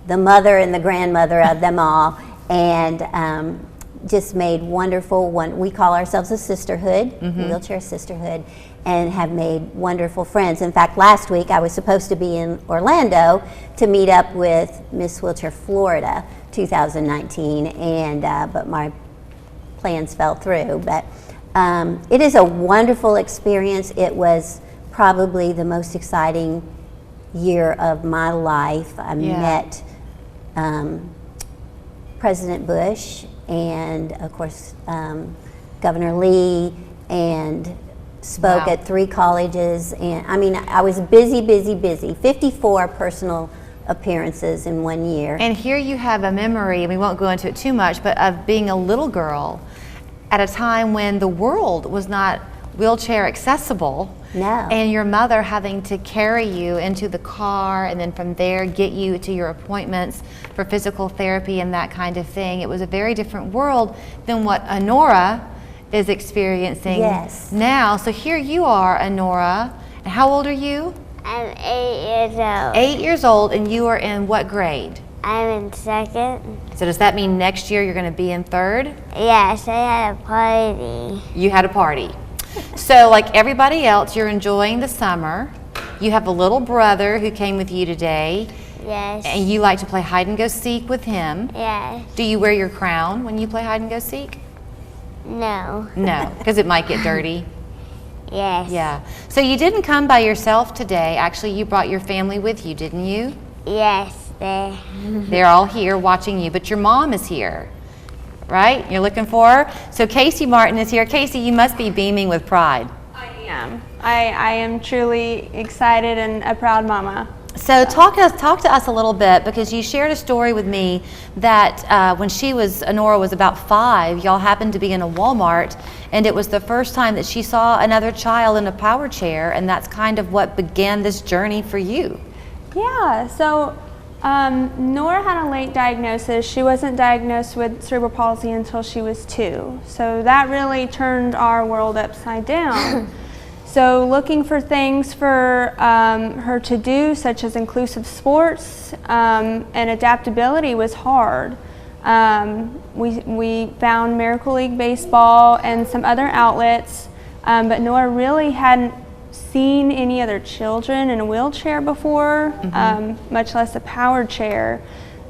the mother and the grandmother of them all, and just made wonderful we call ourselves a sisterhood, wheelchair sisterhood, and have made wonderful friends. In fact, last week I was supposed to be in Orlando to meet up with Miss Wheelchair Florida 2019, and but my plans fell through. But it is a wonderful experience. It was probably the most exciting year of my life. I met President Bush and, of course, Governor Lee, and spoke at 3 colleges. And I mean, I was busy, 54 personal appearances in 1 year. And here you have a memory, and we won't go into it too much, but of being a little girl at a time when the world was not wheelchair accessible. No. And your mother having to carry you into the car, and then from there get you to your appointments for physical therapy and that kind of thing. It was a very different world than what Anora is experiencing now. So here you are, Anora. And how old are you? I'm 8 years old. 8 years old, and you are in what grade? I'm in 2nd. So does that mean next year you're going to be in 3rd? Yes, I had a party. You had a party. So like everybody else, you're enjoying the summer. You have a little brother who came with you today. Yes. And you like to play hide and go seek with him. Yes. Do you wear your crown when you play hide and go seek? No. No, because it might get dirty. Yes. Yeah. So you didn't come by yourself today. Actually, you brought your family with you, didn't you? Yes, They're all here watching you, but your mom is here, right? You're looking for her? So Casey Martin is here. Casey, you must be beaming with pride. I am. I am truly excited and a proud mama. So talk to us a little bit, because you shared a story with me that when Anora was about 5, y'all happened to be in a Walmart, and it was the first time that she saw another child in a power chair, and that's kind of what began this journey for you. Yeah, so Nora had a late diagnosis. She wasn't diagnosed with cerebral palsy until she was 2. So that really turned our world upside down. So looking for things for her to do, such as inclusive sports and adaptability, was hard. We found Miracle League Baseball and some other outlets, but Nora really hadn't seen any other children in a wheelchair before, much less a powered chair.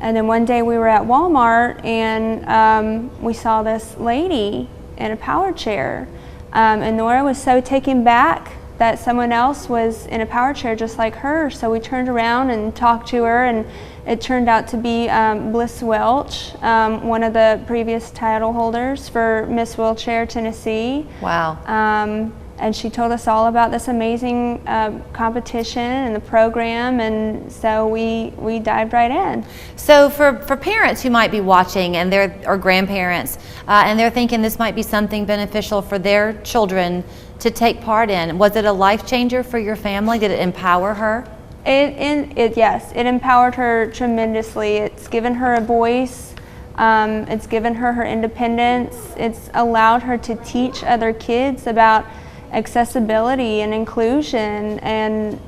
And then one day we were at Walmart, and we saw this lady in a powered chair. And Nora was so taken back that someone else was in a power chair just like her. So we turned around and talked to her, and it turned out to be Bliss Welch, one of the previous title holders for Miss Wheelchair Tennessee. Wow. And she told us all about this amazing competition and the program, and so we dived right in. So for parents who might be watching, and or grandparents, and they're thinking this might be something beneficial for their children to take part in, was it a life changer for your family? Did it empower her? Yes, it empowered her tremendously. It's given her a voice. It's given her independence. It's allowed her to teach other kids about accessibility and inclusion. And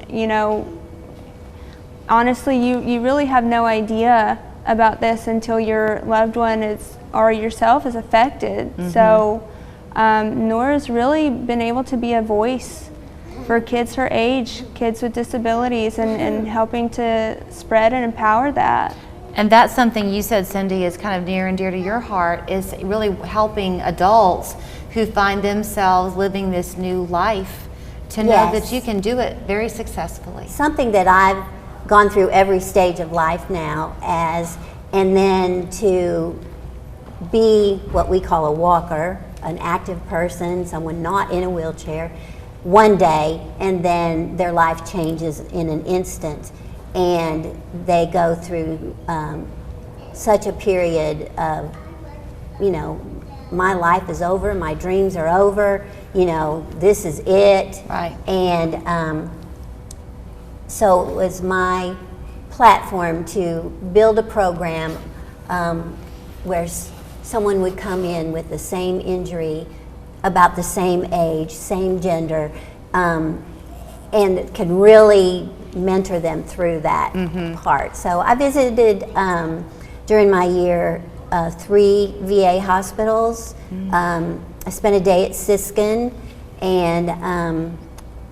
honestly, you really have no idea about this until your loved one or yourself is affected. So Nora's really been able to be a voice for kids her age, kids with disabilities, and helping to spread and empower that. And that's something you said, Cindy, is kind of near and dear to your heart, is really helping adults who find themselves living this new life to know that you can do it very successfully. Something that I've gone through every stage of life now and then to be what we call a walker, an active person, someone not in a wheelchair, one day, and then their life changes in an instant, and they go through such a period of, my life is over, my dreams are over, this is it. Right. And so it was my platform to build a program where someone would come in with the same injury, about the same age, same gender, and could really mentor them through that part. So I visited during my year 3 VA hospitals. I spent a day at Siskin and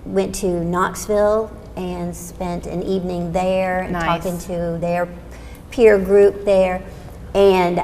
went to Knoxville and spent an evening there and talking to their peer group there. And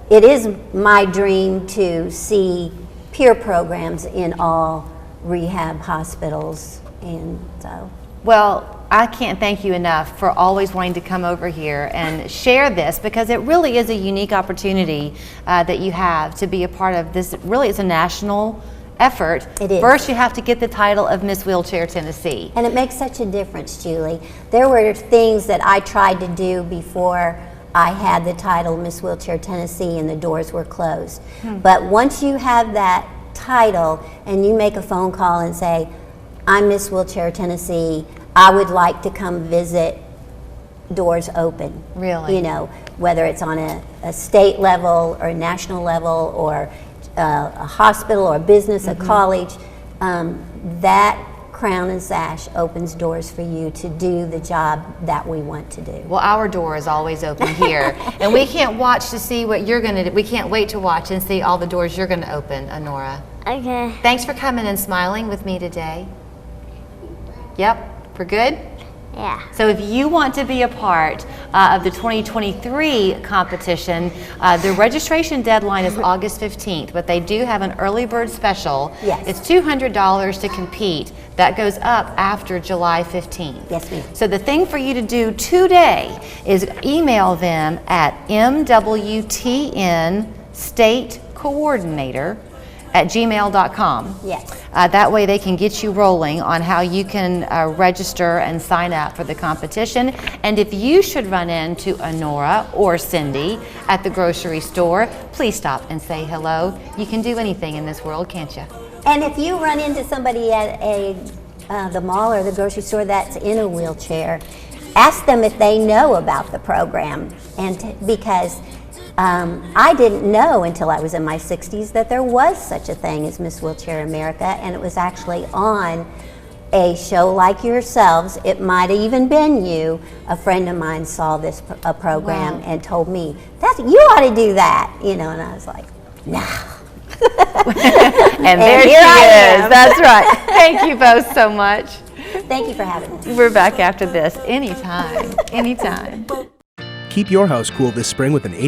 it is my dream to see peer programs in all rehab hospitals, and so. Well, I can't thank you enough for always wanting to come over here and share this, because it really is a unique opportunity that you have to be a part of this. Really, it's a national effort. It is. First, you have to get the title of Miss Wheelchair Tennessee. And it makes such a difference, Julie. There were things that I tried to do before I had the title Miss Wheelchair Tennessee and the doors were closed. But once you have that title and you make a phone call and say, I'm Miss Wheelchair Tennessee, I would like to come visit, doors open. Really? You know, whether it's on a state level or a national level or a hospital or a business, a college, that crown and sash opens doors for you to do the job that we want to do. Well, our door is always open here, and we can't watch to see what you're going to do. We can't wait to watch and see all the doors you're going to open, Anora. Okay. Thanks for coming and smiling with me today. Yep, we're good? Yeah. So if you want to be a part of the 2023 competition, the registration deadline is August 15th, but they do have an early bird special. Yes. It's $200 to compete. That goes up after July 15th. Yes, ma'am. So the thing for you to do today is email them at mwtnstatecoordinator@gmail.com. Yes. That way they can get you rolling on how you can register and sign up for the competition. And if you should run into Anora or Cindy at the grocery store, please stop and say hello. You can do anything in this world, can't you? And if you run into somebody at the mall or the grocery store that's in a wheelchair, ask them if they know about the program, and because I didn't know until I was in my 60s that there was such a thing as Miss Wheelchair America, and it was actually on a show like yourselves. It might have even been you. A friend of mine saw this program and told me, you ought to do that, you know, and I was like, nah. And there she is. That's right. Thank you both so much. Thank you for having me. We're back after this anytime. Anytime. Keep your house cool this spring with an 80